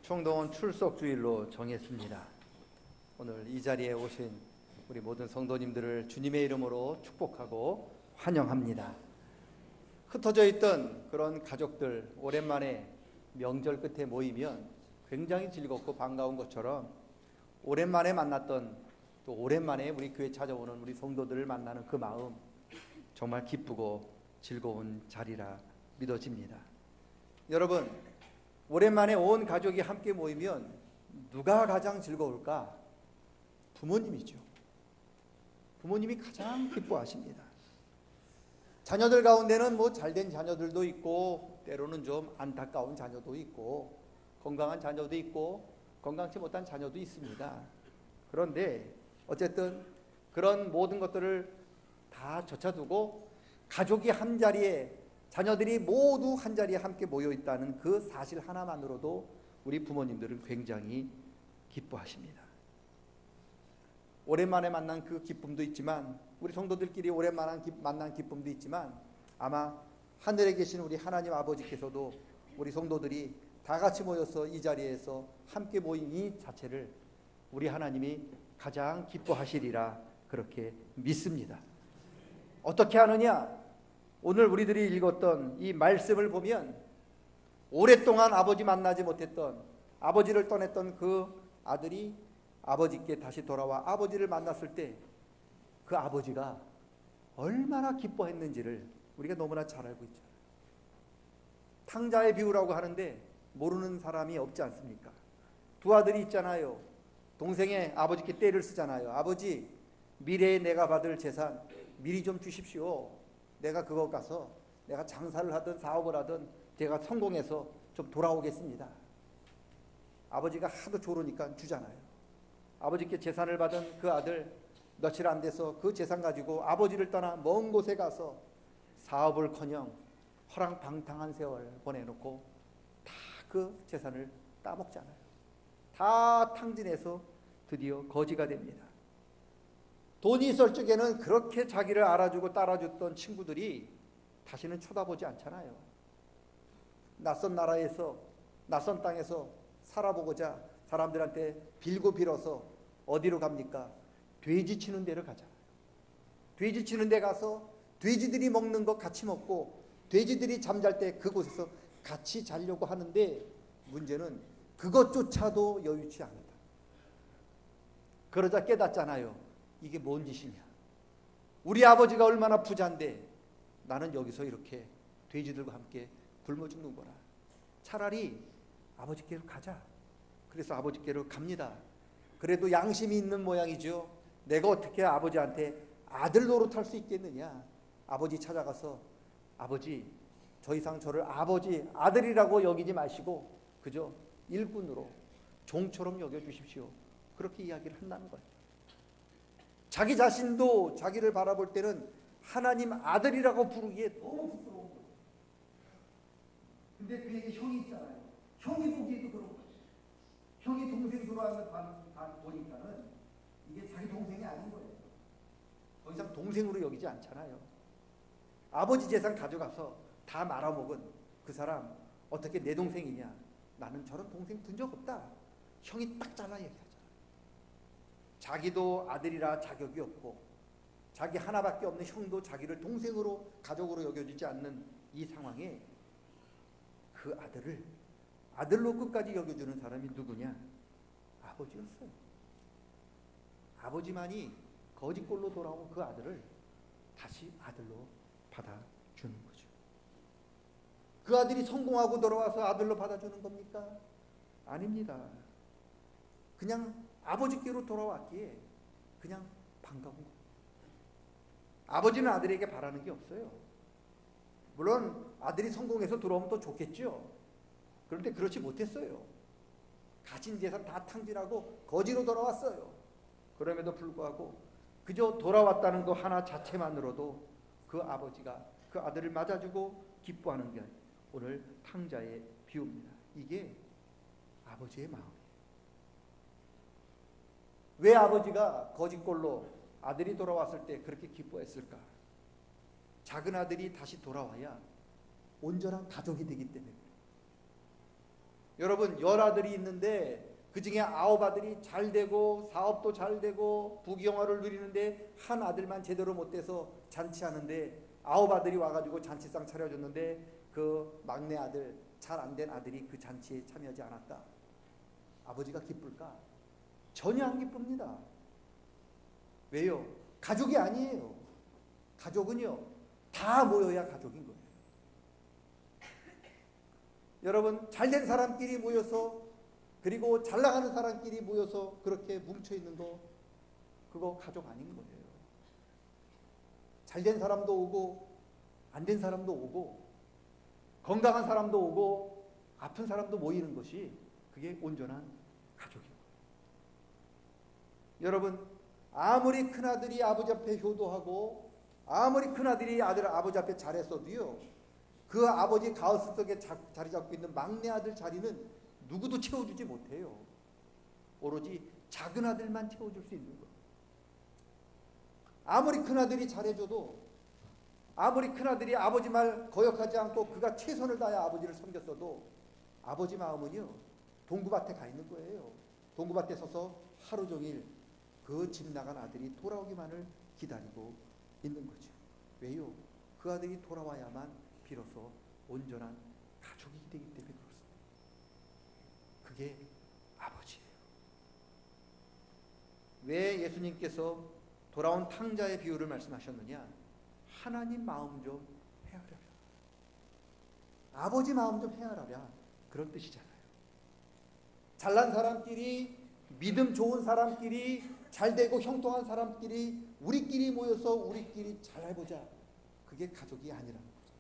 총동원 출석주일로 정했습니다. 오늘 이 자리에 오신 우리 모든 성도님들을 주님의 이름으로 축복하고 환영합니다. 흩어져 있던 그런 가족들 오랜만에 명절 끝에 모이면 굉장히 즐겁고 반가운 것처럼 오랜만에 만났던 또 오랜만에 우리 교회 찾아오는 우리 성도들을 만나는 그 마음 정말 기쁘고 즐거운 자리라 믿어집니다. 여러분, 오랜만에 온 가족이 함께 모이면 누가 가장 즐거울까? 부모님이죠. 부모님이 가장 기뻐하십니다. 자녀들 가운데는 뭐 잘된 자녀들도 있고 때로는 좀 안타까운 자녀도 있고 건강한 자녀도 있고 건강치 못한 자녀도 있습니다. 그런데 어쨌든 그런 모든 것들을 다 젖혀두고 가족이 한자리에, 자녀들이 모두 한자리에 함께 모여 있다는 그 사실 하나만으로도 우리 부모님들은 굉장히 기뻐하십니다. 오랜만에 만난 그 기쁨도 있지만, 우리 성도들끼리 오랜만에 만난 기쁨도 있지만, 아마 하늘에 계신 우리 하나님 아버지께서도 우리 성도들이 다 같이 모여서 이 자리에서 함께 모인 이 자체를 우리 하나님이 가장 기뻐하시리라 그렇게 믿습니다. 어떻게 하느냐? 오늘 우리들이 읽었던 이 말씀을 보면 오랫동안 아버지 만나지 못했던, 아버지를 떠났던 그 아들이 아버지께 다시 돌아와 아버지를 만났을 때 그 아버지가 얼마나 기뻐했는지를 우리가 너무나 잘 알고 있죠. 탕자의 비유라고 하는데 모르는 사람이 없지 않습니까? 두 아들이 있잖아요. 동생의 아버지께 떼를 쓰잖아요. 아버지, 미래에 내가 받을 재산 미리 좀 주십시오. 내가 그거 가서 내가 장사를 하든 사업을 하든 제가 성공해서 좀 돌아오겠습니다. 아버지가 하도 조르니까 주잖아요. 아버지께 재산을 받은 그 아들 며칠 안 돼서 그 재산 가지고 아버지를 떠나 먼 곳에 가서 사업을커녕 허랑방탕한 세월 보내놓고 다 그 재산을 따먹잖아요. 다 탕진해서 드디어 거지가 됩니다. 돈이 있을 적에는 그렇게 자기를 알아주고 따라줬던 친구들이 다시는 쳐다보지 않잖아요. 낯선 나라에서, 낯선 땅에서 살아보고자 사람들한테 빌고 빌어서 어디로 갑니까? 돼지 치는 데를 가잖아요. 돼지 치는 데 가서 돼지들이 먹는 거 같이 먹고 돼지들이 잠잘 때 그곳에서 같이 자려고 하는데 문제는 그것조차도 여유치 않다. 그러자 깨닫잖아요. 이게 뭔 짓이냐. 우리 아버지가 얼마나 부자인데 나는 여기서 이렇게 돼지들과 함께 굶어 죽는구나. 차라리 아버지께로 가자. 그래서 아버지께로 갑니다. 그래도 양심이 있는 모양이죠. 내가 어떻게 아버지한테 아들 노릇할 수 있겠느냐. 아버지 찾아가서 아버지, 더 이상 저를 아버지, 아들이라고 여기지 마시고 그저 일꾼으로 종처럼 여겨주십시오. 그렇게 이야기를 한다는 거예요. 자기 자신도 자기를 바라볼 때는 하나님 아들이라고 부르기에 너무 부끄러운 거예요. 근데 그에게 형이 있잖아요. 형이 보기에도 그런 거예요. 형이 동생 들어와서 보니까는 이게 자기 동생이 아닌 거예요. 더 이상 동생으로 여기지 않잖아요. 아버지 재산 가져가서 다 말아먹은 그 사람 어떻게 내 동생이냐. 나는 저런 동생 둔 적 없다. 형이 딱 잘라 얘기하잖아요. 자기도 아들이라 자격이 없고 자기 하나밖에 없는 형도 자기를 동생으로 가족으로 여겨주지 않는 이 상황에 그 아들을 아들로 끝까지 여겨주는 사람이 누구냐? 아버지였어요. 아버지만이 거지꼴로 돌아온 그 아들을 다시 아들로 받아주는 거죠. 그 아들이 성공하고 돌아와서 아들로 받아주는 겁니까? 아닙니다. 그냥 아버지께로 돌아왔기에 그냥 반가운 거예요. 아버지는 아들에게 바라는 게 없어요. 물론 아들이 성공해서 돌아오면 더 좋겠죠. 그런데 그렇지 못했어요. 가진 재산 다 탕진하고 거지로 돌아왔어요. 그럼에도 불구하고 그저 돌아왔다는 거 하나 자체만으로도 그 아버지가 그 아들을 맞아주고 기뻐하는 게 오늘 탕자의 비유입니다. 이게 아버지의 마음이에요. 왜 아버지가 거지꼴로 아들이 돌아왔을 때 그렇게 기뻐했을까? 작은 아들이 다시 돌아와야 온전한 가족이 되기 때문에. 여러분, 10아들이 있는데 그 중에 9아들이 잘 되고 사업도 잘 되고 부귀영화를 누리는데 한 아들만 제대로 못 돼서 잔치하는데 9아들이 와가지고 잔치상 차려줬는데 그 막내 아들, 잘 안 된 아들이 그 잔치에 참여하지 않았다. 아버지가 기쁠까? 전혀 안 기쁩니다. 왜요? 가족이 아니에요. 가족은요, 다 모여야 가족인 거예요. 여러분, 잘된 사람끼리 모여서, 그리고 잘 나가는 사람끼리 모여서 그렇게 뭉쳐있는 거, 그거 가족 아닌 거예요. 잘된 사람도 오고 안 된 사람도 오고 건강한 사람도 오고 아픈 사람도 모이는 것이 그게 온전한 가족이에요. 여러분, 아무리 큰아들이 아버지 앞에 효도하고 아무리 큰아들이 아버지 앞에 잘했어도요, 그 아버지 가슴 속에 자리 잡고 있는 막내 아들 자리는 누구도 채워주지 못해요. 오로지 작은 아들만 채워줄 수 있는 거예요. 아무리 큰아들이 잘해줘도, 아무리 큰아들이 아버지 말 거역하지 않고 그가 최선을 다해 아버지를 섬겼어도 아버지 마음은요, 동구밭에 가 있는 거예요. 동구밭에 서서 하루 종일 그 집 나간 아들이 돌아오기만을 기다리고 있는 거죠. 왜요? 그 아들이 돌아와야만 비로소 온전한 가족이 되기 때문에 그렇습니다. 그게 아버지예요. 왜 예수님께서 돌아온 탕자의 비유를 말씀하셨느냐? 하나님 마음 좀 헤아려라. 아버지 마음 좀 헤아려라. 그런 뜻이잖아요. 잘난 사람끼리, 믿음 좋은 사람끼리, 잘되고 형통한 사람끼리 우리끼리 모여서 우리끼리 잘해보자. 그게 가족이 아니라는 거죠.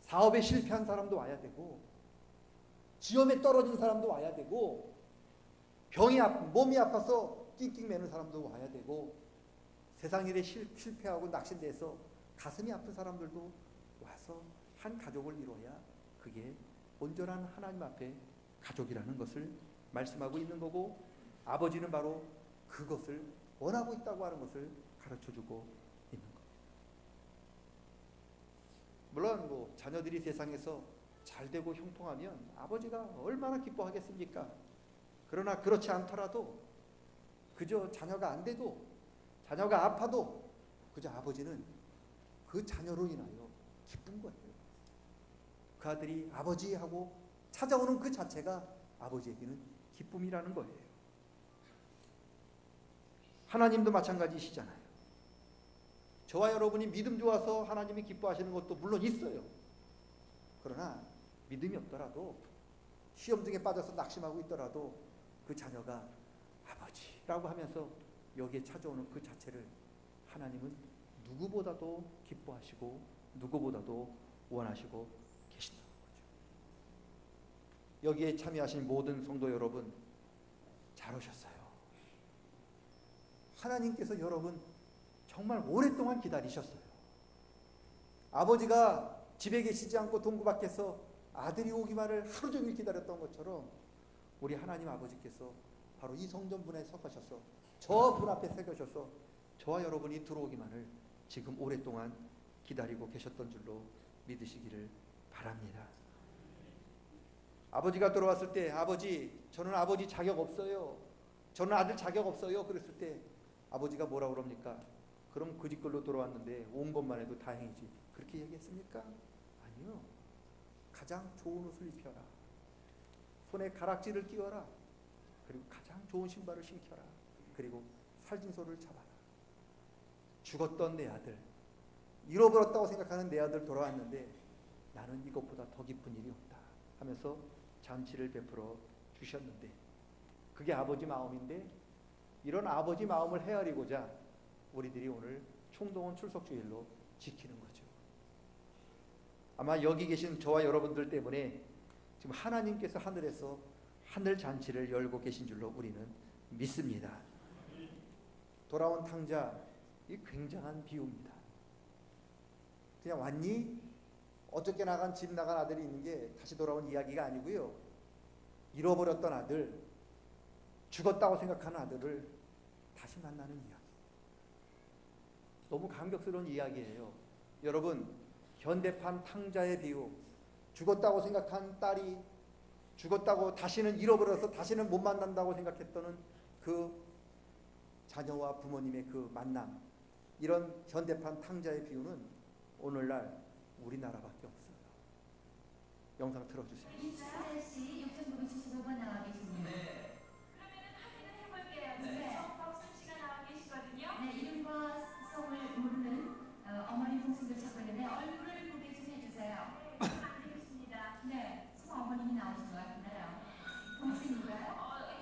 사업에 실패한 사람도 와야 되고, 시험에 떨어진 사람도 와야 되고, 몸이 아파서 낑낑 매는 사람도 와야 되고, 세상 일에 실패하고 낙심돼서 가슴이 아픈 사람들도 와서 한 가족을 이루어야 그게 온전한 하나님 앞에 가족이라는 것을 말씀하고 있는 거고, 아버지는 바로 그것을 원하고 있다고 하는 것을 가르쳐주고 있는 거예요. 물론 자녀들이 세상에서 잘되고 형통하면 아버지가 얼마나 기뻐하겠습니까? 그러나 그렇지 않더라도, 그저 자녀가 안 돼도, 자녀가 아파도 그저 아버지는 그 자녀로 인하여 기쁜 거예요. 그 아들이 아버지하고 찾아오는 그 자체가 아버지에게는 기쁨이라는 거예요. 하나님도 마찬가지시잖아요. 저와 여러분이 믿음 좋아서 하나님이 기뻐하시는 것도 물론 있어요. 그러나 믿음이 없더라도, 시험 중에 빠져서 낙심하고 있더라도 그 자녀가 아버지라고 하면서 여기에 찾아오는 그 자체를 하나님은 누구보다도 기뻐하시고 누구보다도 원하시고 계신다는 거죠. 여기에 참여하신 모든 성도 여러분, 잘 오셨어요. 하나님께서 여러분 정말 오랫동안 기다리셨어요. 아버지가 집에 계시지 않고 동구 밖에서 아들이 오기만을 하루 종일 기다렸던 것처럼 우리 하나님 아버지께서 바로 이 성전문에 서가셔서 저 문 앞에 새겨셔서 저와 여러분이 들어오기만을 지금 오랫동안 기다리고 계셨던 줄로 믿으시기를 바랍니다. 아버지가 들어왔을 때, 아버지, 저는 아버지 자격 없어요. 저는 아들 자격 없어요. 그랬을 때 아버지가 뭐라고 그럽니까? 그럼 그 집걸로 들어왔는데 온 것만 해도 다행이지. 그렇게 얘기했습니까? 아니요. 가장 좋은 옷을 입혀라. 손에 가락지를 끼워라. 그리고 가장 좋은 신발을 신겨라. 그리고 살진소를 잡아라. 죽었던 내 아들, 잃어버렸다고 생각하는 내 아들 돌아왔는데 나는 이것보다 더 기쁜 일이 없다 하면서 잔치를 베풀어 주셨는데, 그게 아버지 마음인데, 이런 아버지 마음을 헤아리고자 우리들이 오늘 총동원 출석주일로 지키는 거죠. 아마 여기 계신 저와 여러분들 때문에 지금 하나님께서 하늘에서 하늘 잔치를 열고 계신 줄로 우리는 믿습니다. 돌아온 탕자, 이 굉장한 비유입니다. 그냥 왔니? 어저께 나간 집 나간 아들이 있는 게 다시 돌아온 이야기가 아니고요. 잃어버렸던 아들, 죽었다고 생각하는 아들을 다시 만나는 이야기. 너무 감격스러운 이야기예요. 여러분, 현대판 탕자의 비유, 죽었다고 생각한 딸이 죽었다고 다시는 잃어버려서 다시는 못 만난다고 생각했던 그 자녀와 부모님의 그 만남, 이런 현대판 탕자의 비유는 오늘날 우리나라밖에 없어요. 영상 틀어주세요. 이수씨 6975번 나와 계십니다. 네. 그러면은 확인을 해볼게요. 지금 박순 씨가 나와 계시거든요. 네, 이름과 성을 모르는 어머니 동생들 찾고 있는데 얼굴을 공개 좀 해주세요. 안 되겠습니다. 네, 지금 어머님이 나오신 것 같은데요. 동생인가요?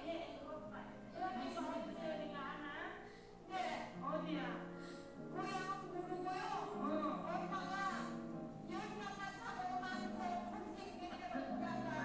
예, 이거 봐요. 여기서 어디가 하나? 네, 어디야? 고향은 모르고요. 엄마가 열명만 사고 많고 동생들이 없잖아요.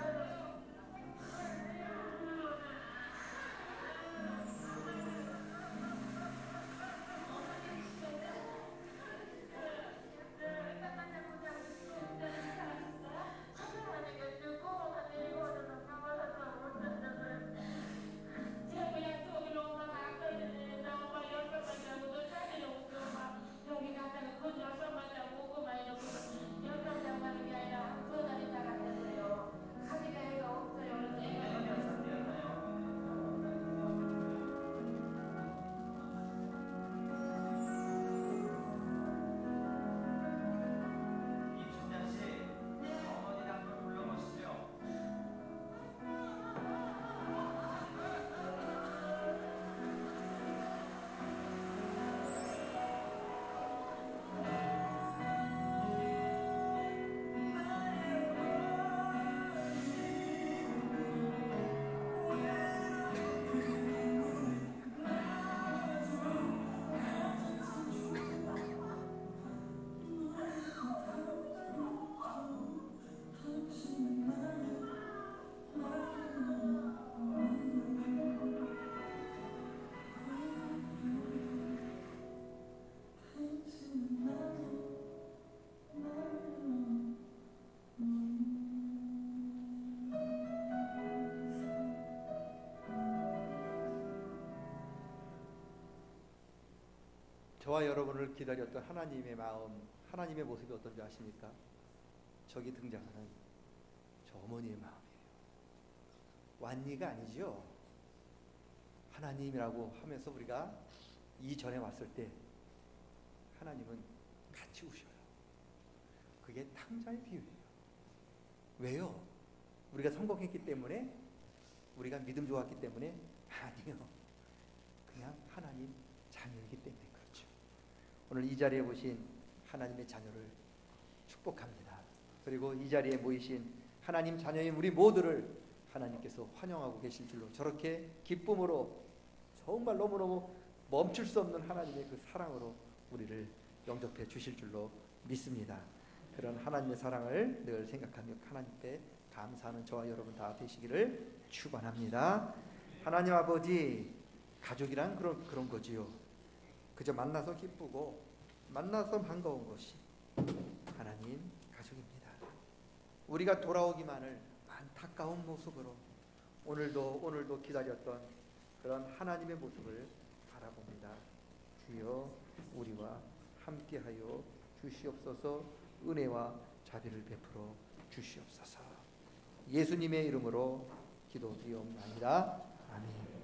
이춘자 씨, 어머니랑 좀 불러보시죠. 저와 여러분을 기다렸던 하나님의 마음, 하나님의 모습이 어떤지 아십니까? 저기 등장하는 저 어머니의 마음이에요. 완리가 아니죠. 하나님이라고 하면서 우리가 이전에 왔을 때 하나님은 같이 우셔요. 그게 탕자의 비유예요. 왜요? 우리가 성공했기 때문에? 우리가 믿음 좋았기 때문에? 아니요. 그냥 하나님 자녀이기 때문에 그렇죠. 오늘 이 자리에 보신 하나님의 자녀를 축복합니다. 그리고 이 자리에 모이신 하나님 자녀인 우리 모두를 하나님께서 환영하고 계실 줄로, 저렇게 기쁨으로 정말 너무너무 멈출 수 없는 하나님의 그 사랑으로 우리를 영접해 주실 줄로 믿습니다. 그런 하나님의 사랑을 늘 생각하며 하나님께 감사하는 저와 여러분 다 되시기를 축원합니다. 하나님 아버지, 가족이란 그런 거지요. 그저 만나서 기쁘고 만나서 반가운 것이 하나님 가족입니다. 우리가 돌아오기만을 안타까운 모습으로 오늘도 기다렸던 그런 하나님의 모습을 바라봅니다. 주여 우리와 함께하여 주시옵소서. 은혜와 자비를 베풀어 주시옵소서. 예수님의 이름으로 기도드리옵나이다. 아멘.